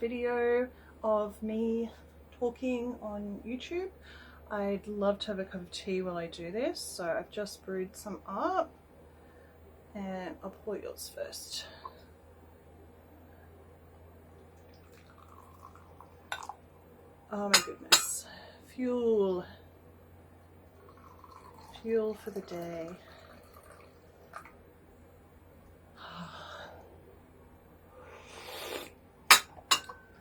video of me talking on YouTube. I'd love to have a cup of tea while I do this, so I've just brewed some up and I'll pour yours first. Oh my goodness, fuel for the day.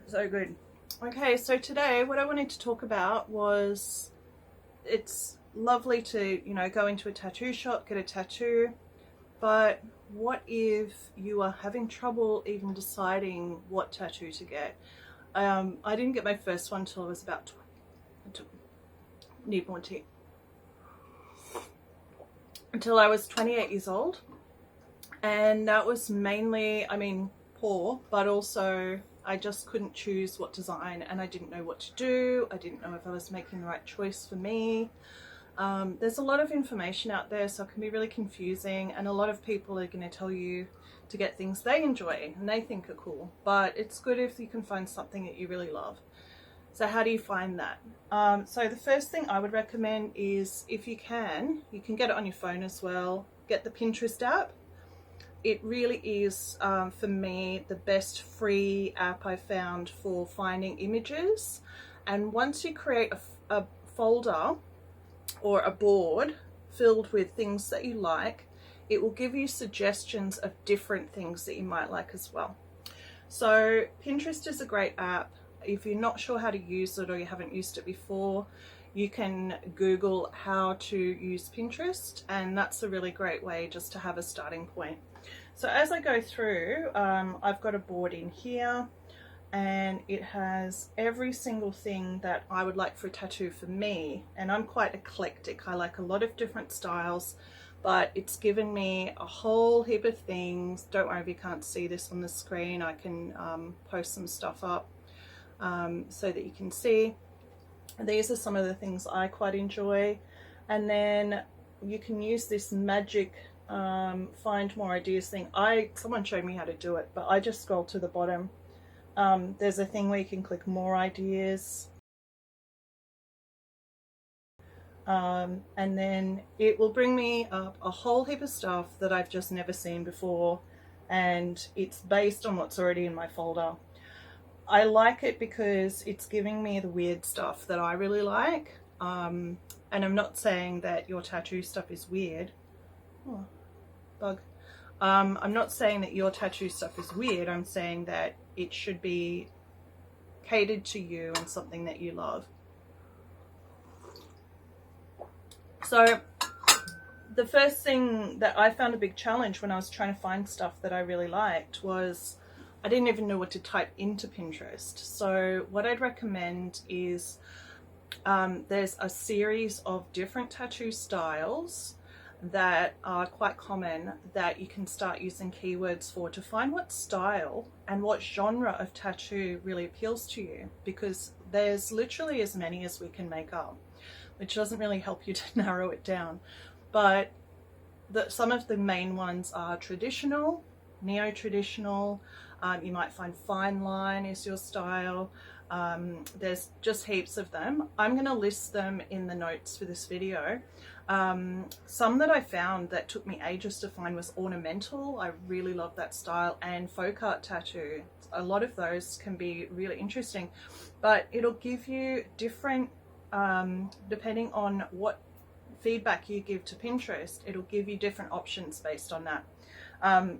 So good. Okay, so today what I wanted to talk about was, it's lovely to, you know, go into a tattoo shop, get a tattoo, but what if you are having trouble even deciding what tattoo to get? I didn't get my first one till I was about need more tea. Until I was 28 years old, and that was mainly, I mean, poor, but also I just couldn't choose what design, and I didn't know what to do. I didn't know if I was making the right choice for me. There's a lot of information out there, so it can be really confusing, and a lot of people are going to tell you to get things they enjoy and they think are cool, but it's good if you can find something that you really love. So how do you find that? So the first thing I would recommend is, if you can get it on your phone as well, get the Pinterest app. It really is, for me, the best free app I found for finding images. And once you create a folder or a board filled with things that you like, it will give you suggestions of different things that you might like as well. So Pinterest is a great app. If you're not sure how to use it or you haven't used it before, you can Google how to use Pinterest, and that's a really great way just to have a starting point. So as I go through, I've got a board in here, and it has every single thing that I would like for a tattoo for me, and I'm quite eclectic. I like a lot of different styles, but it's given me a whole heap of things. Don't worry if you can't see this on the screen. I can post some stuff up so that you can see. These are some of the things I quite enjoy, and then you can use this magic find more ideas thing. Someone showed me how to do it, but I just scroll to the bottom. There's a thing where you can click more ideas, and then it will bring me up a whole heap of stuff that I've just never seen before, and it's based on what's already in my folder. I like it because it's giving me the weird stuff that I really like, and I'm not saying that your tattoo stuff is weird. Oh, bug. I'm not saying that your tattoo stuff is weird. I'm saying that it should be catered to you and something that you love. So the first thing that I found a big challenge when I was trying to find stuff that I really liked was I didn't even know what to type into Pinterest. So what I'd recommend is there's a series of different tattoo styles that are quite common that you can start using keywords for to find what style and what genre of tattoo really appeals to you, because there's literally as many as we can make up, which doesn't really help you to narrow it down. But some of the main ones are traditional, neo-traditional. You might find Fineline is your style. There's just heaps of them. I'm going to list them in the notes for this video. Some that I found that took me ages to find was Ornamental. I really love that style, and folk art tattoo. A lot of those can be really interesting, but it'll give you different, depending on what feedback you give to Pinterest, it'll give you different options based on that.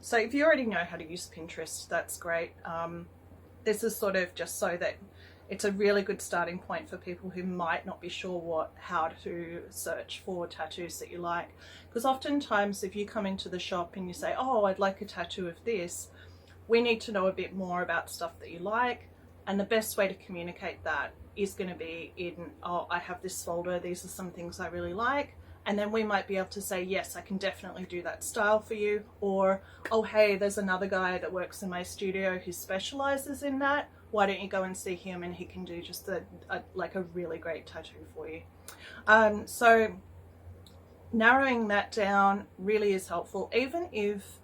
So if you already know how to use Pinterest, that's great. This is sort of just so that it's a really good starting point for people who might not be sure how to search for tattoos that you like. Because oftentimes if you come into the shop and you say, oh, I'd like a tattoo of this, we need to know a bit more about stuff that you like. And the best way to communicate that is going to be in, oh, I have this folder, these are some things I really like. And then we might be able to say, yes, I can definitely do that style for you. Or, oh, hey, there's another guy that works in my studio who specializes in that. Why don't you go and see him, and he can do just like a really great tattoo for you. So narrowing that down really is helpful. Even if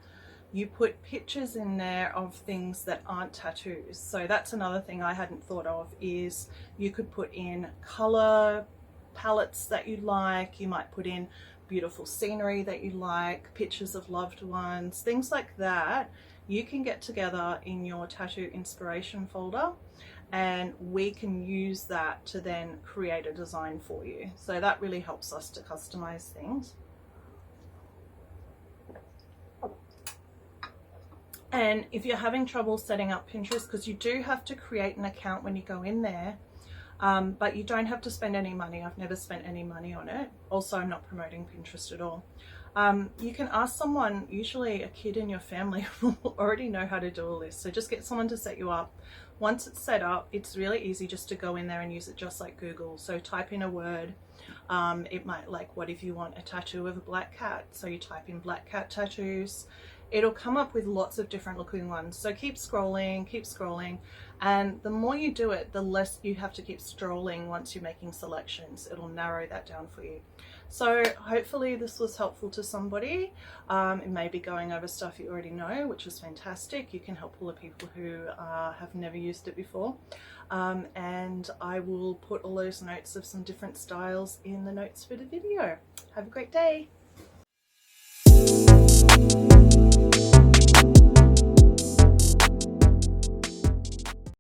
you put pictures in there of things that aren't tattoos. So that's another thing I hadn't thought of, is you could put in color palettes that you like, you might put in beautiful scenery that you like, pictures of loved ones, things like that. You can get together in your tattoo inspiration folder and we can use that to then create a design for you. So that really helps us to customize things. And if you're having trouble setting up Pinterest, because you do have to create an account when you go in there, but you don't have to spend any money. I've never spent any money on it. Also, I'm not promoting Pinterest at all. You can ask someone, usually a kid in your family will already know how to do all this. So just get someone to set you up. Once it's set up, it's really easy just to go in there and use it just like Google. So type in a word. It might, like, what if you want a tattoo of a black cat? So you type in black cat tattoos. It'll come up with lots of different looking ones. So keep scrolling, and the more you do it, the less you have to keep scrolling once you're making selections. It'll narrow that down for you. So hopefully this was helpful to somebody. It may be going over stuff you already know, which is fantastic. You can help all the people who have never used it before. And I will put all those notes of some different styles in the notes for the video. Have a great day.